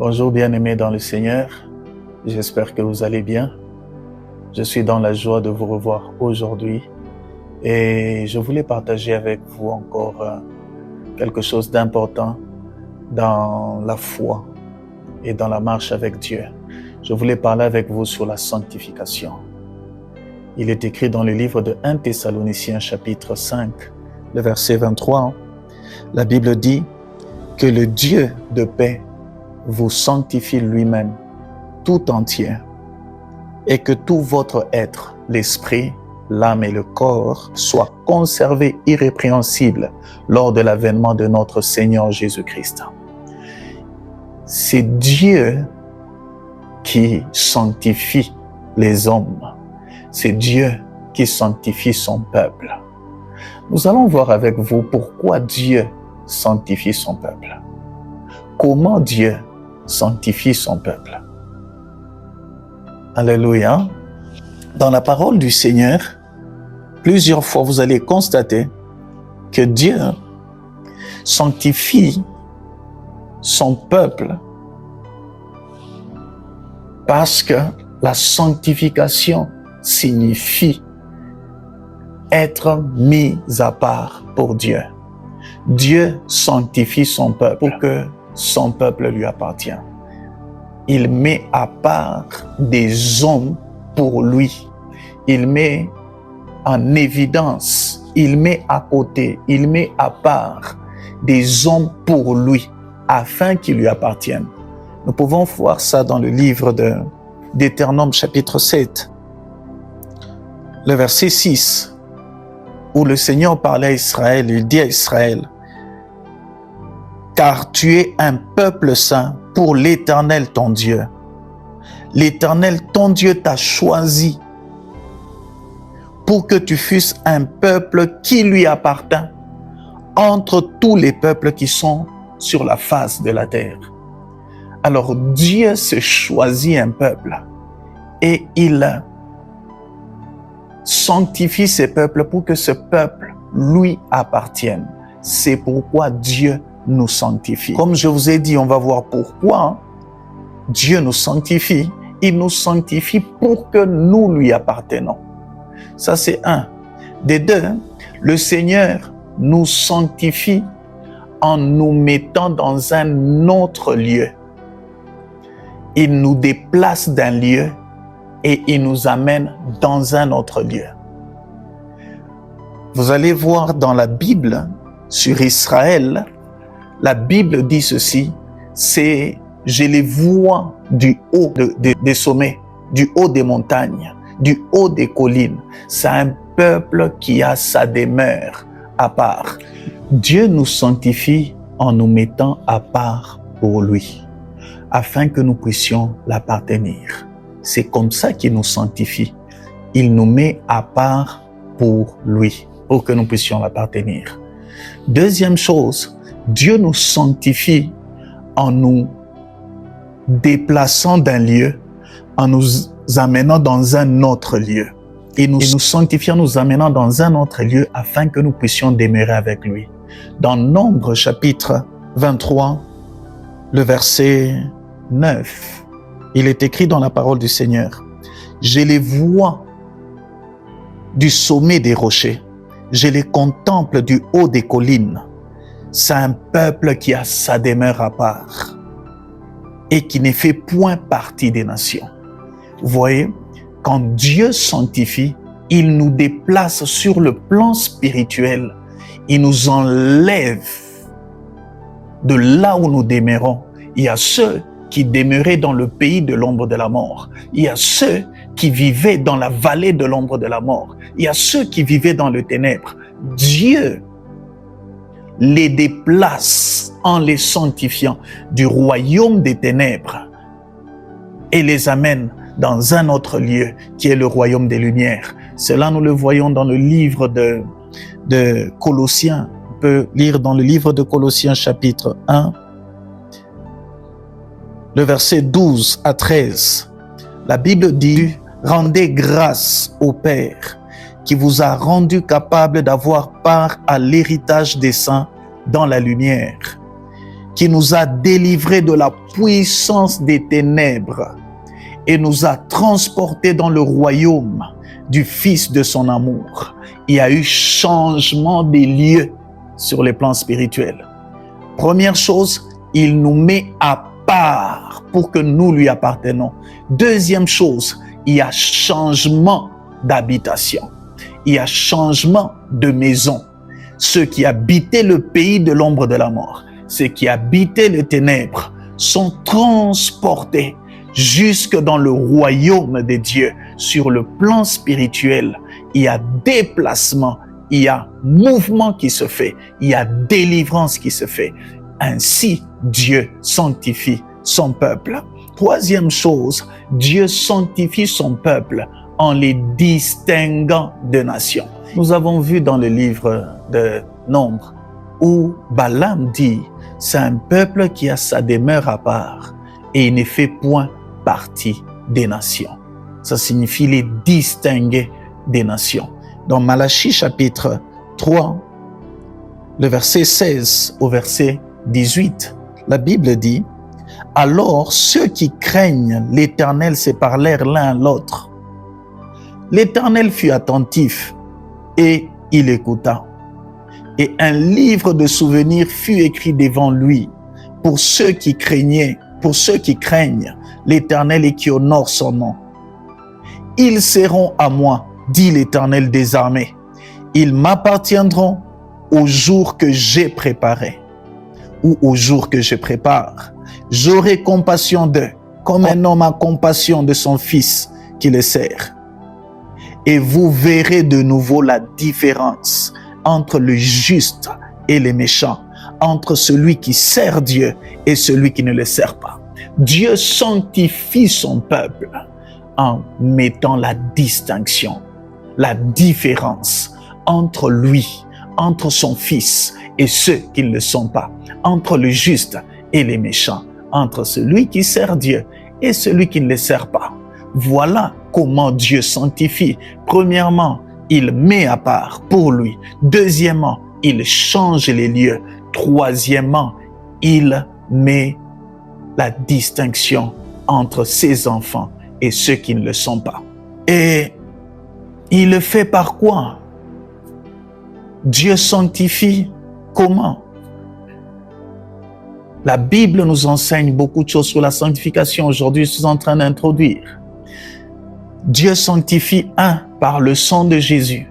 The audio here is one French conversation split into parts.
Bonjour bien-aimés dans le Seigneur, j'espère que vous allez bien. Je suis dans la joie de vous revoir aujourd'hui et je voulais partager avec vous encore quelque chose d'important dans la foi et dans la marche avec Dieu. Je voulais parler avec vous sur la sanctification. Il est écrit dans le livre de 1 Thessaloniciens chapitre 5, le verset 23. La Bible dit que le Dieu de paix vous sanctifie lui-même tout entier et que tout votre être, l'esprit, l'âme et le corps soient conservés irrépréhensibles lors de l'avènement de notre Seigneur Jésus-Christ. C'est Dieu qui sanctifie les hommes. C'est Dieu qui sanctifie son peuple. Nous allons voir avec vous pourquoi Dieu sanctifie son peuple. Comment Dieu sanctifie son peuple. Alléluia. Dans la parole du Seigneur, plusieurs fois vous allez constater que Dieu sanctifie son peuple parce que la sanctification signifie être mis à part pour Dieu. Dieu sanctifie son peuple pour que son peuple lui appartient. Il met à part des hommes pour lui. Il met en évidence, il met à côté, il met à part des hommes pour lui, afin qu'ils lui appartiennent. Nous pouvons voir ça dans le livre d'Éternome chapitre 7, le verset 6, où le Seigneur parlait à Israël, il dit à Israël, car tu es un peuple saint pour l'Éternel ton Dieu. L'Éternel ton Dieu t'a choisi pour que tu fusses un peuple qui lui appartient entre tous les peuples qui sont sur la face de la terre. Alors Dieu se choisit un peuple et il sanctifie ce peuple pour que ce peuple lui appartienne. C'est pourquoi Dieu nous sanctifie. Comme je vous ai dit, on va voir pourquoi Dieu nous sanctifie. Il nous sanctifie pour que nous lui appartenons. Ça, c'est un. Des deux, le Seigneur nous sanctifie en nous mettant dans un autre lieu. Il nous déplace d'un lieu et il nous amène dans un autre lieu. Vous allez voir dans la Bible, sur Israël, la Bible dit ceci, c'est « je les vois du haut des sommets, du haut des montagnes, du haut des collines ». C'est un peuple qui a sa demeure à part. Dieu nous sanctifie en nous mettant à part pour lui, afin que nous puissions l'appartenir. C'est comme ça qu'il nous sanctifie. Il nous met à part pour lui, pour que nous puissions l'appartenir. Deuxième chose, Dieu nous sanctifie en nous déplaçant d'un lieu, en nous amenant dans un autre lieu. Il nous sanctifie en nous amenant dans un autre lieu afin que nous puissions demeurer avec lui. Dans Nombre chapitre 23, le verset 9, il est écrit dans la parole du Seigneur, « Je les vois du sommet des rochers, je les contemple du haut des collines. » C'est un peuple qui a sa demeure à part et qui ne fait point partie des nations. Vous voyez, quand Dieu sanctifie, il nous déplace sur le plan spirituel. Il nous enlève de là où nous demeurons. Il y a ceux qui demeuraient dans le pays de l'ombre de la mort. Il y a ceux qui vivaient dans la vallée de l'ombre de la mort. Il y a ceux qui vivaient dans le ténèbre. Dieu les déplace en les sanctifiant du royaume des ténèbres et les amène dans un autre lieu qui est le royaume des lumières. Cela, nous le voyons dans le livre de Colossiens. On peut lire dans le livre de Colossiens chapitre 1, le verset 12 à 13. La Bible dit « Rendez grâce au Père qui vous a rendu capable d'avoir part à l'héritage des saints dans la lumière. qui nous a délivrés de la puissance des ténèbres et nous a transportés dans le royaume du Fils de son amour. Il y a eu changement des lieux sur les plans spirituels. Première chose, il nous met à part pour que nous lui appartenons. Deuxième chose, il y a changement d'habitation. Il y a changement de maison. Ceux qui habitaient le pays de l'ombre de la mort, ceux qui habitaient les ténèbres, sont transportés jusque dans le royaume de Dieu. Sur le plan spirituel, il y a déplacement, il y a mouvement qui se fait, il y a délivrance qui se fait. Ainsi, Dieu sanctifie son peuple. Troisième chose, Dieu sanctifie son peuple en les distinguant de nations. Nous avons vu dans le livre de Nombre où Balaam dit, c'est un peuple qui a sa demeure à part et il ne fait point partie des nations. Ça signifie les distinguer des nations. Dans Malachie chapitre 3, le verset 16 au verset 18, la Bible dit, « Alors ceux qui craignent l'Éternel se parlèrent l'un à l'autre. L'Éternel fut attentif et il écouta. Et un livre de souvenirs fut écrit devant lui pour ceux qui craignent l'Éternel et qui honorent son nom. Ils seront à moi, dit l'Éternel des armées. Ils m'appartiendront au jour que j'ai préparé ou au jour que je prépare. J'aurai compassion d'eux, comme un homme a compassion de son fils qui le sert. Et vous verrez de nouveau la différence entre le juste et le méchant, entre celui qui sert Dieu et celui qui ne le sert pas. Dieu sanctifie son peuple en mettant la distinction, la différence entre lui, entre son fils et ceux qui ne le sont pas, entre le juste et les méchants, entre celui qui sert Dieu et celui qui ne le sert pas. Voilà comment Dieu sanctifie. Premièrement, il met à part pour lui. Deuxièmement, il change les lieux. Troisièmement, il met la distinction entre ses enfants et ceux qui ne le sont pas. Et il le fait par quoi? Dieu sanctifie comment? La Bible nous enseigne beaucoup de choses sur la sanctification. Aujourd'hui, je suis en train d'introduire. Dieu sanctifie, par le sang de Jésus.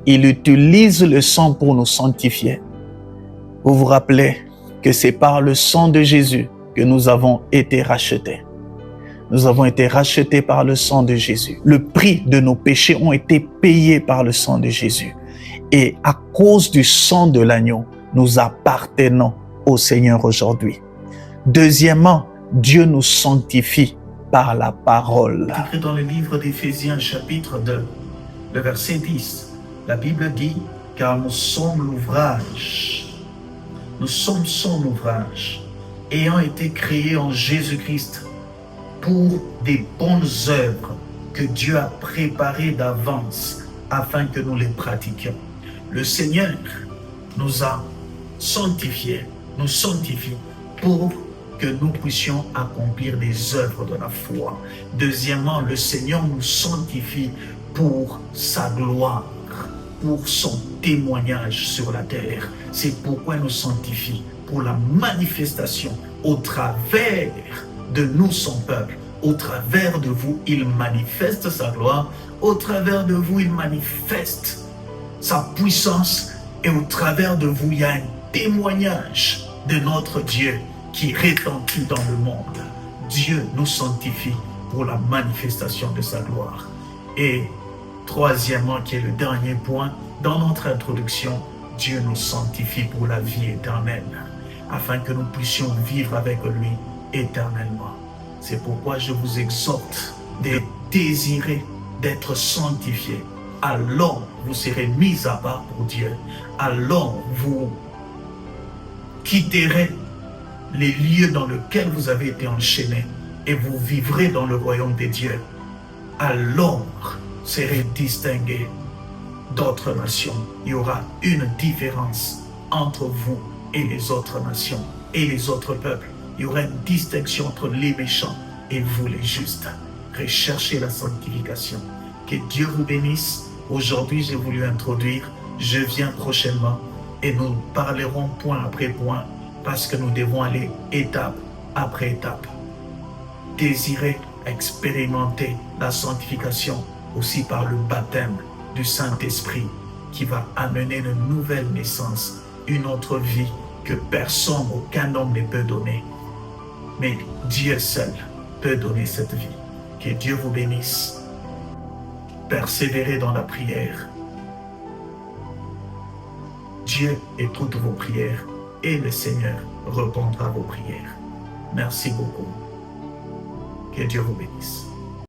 Il utilise le sang pour nous sanctifier. Vous vous rappelez que c'est par le sang de Jésus que nous avons été rachetés. Nous avons été rachetés par le sang de Jésus. Le prix de nos péchés ont été payés par le sang de Jésus. Et à cause du sang de l'agneau, nous appartenons au Seigneur aujourd'hui. Deuxièmement, Dieu nous sanctifie par la parole. Écrit dans le livre d'Éphésiens chapitre 2, le verset 10, la Bible dit, car nous sommes son ouvrage, ayant été créés en Jésus-Christ pour des bonnes œuvres que Dieu a préparées d'avance afin que nous les pratiquions. Le Seigneur nous a sanctifiés, nous sanctifie pour que nous puissions accomplir les œuvres de la foi. Deuxièmement, le Seigneur nous sanctifie pour sa gloire, pour son témoignage sur la terre. C'est pourquoi il nous sanctifie, pour la manifestation au travers de nous, son peuple. Au travers de vous, il manifeste sa gloire. Au travers de vous, il manifeste sa puissance. Et au travers de vous, il y a un témoignage de notre Dieu qui retentit dans le monde. Dieu nous sanctifie pour la manifestation de sa gloire. Et troisièmement, qui est le dernier point, dans notre introduction, Dieu nous sanctifie pour la vie éternelle, afin que nous puissions vivre avec lui éternellement. C'est pourquoi je vous exhorte de désirer d'être sanctifiés. Alors vous serez mis à part pour Dieu. Alors vous quitterez les lieux dans lesquels vous avez été enchaînés et vous vivrez dans le royaume de Dieu. Alors serez distingués d'autres nations. Il y aura une différence entre vous et les autres nations. et les autres peuples. Il y aura une distinction entre les méchants et vous les justes. Recherchez la sanctification. Que Dieu vous bénisse. Aujourd'hui, j'ai voulu introduire « Je viens prochainement » et nous parlerons point après point parce que nous devons aller étape après étape. Désirez expérimenter la sanctification aussi par le baptême du Saint-Esprit qui va amener une nouvelle naissance, une autre vie que personne, aucun homme ne peut donner. Mais Dieu seul peut donner cette vie. Que Dieu vous bénisse. Persévérez dans la prière. Dieu écoute vos prières et le Seigneur répondra à vos prières. Merci beaucoup. Que Dieu vous bénisse.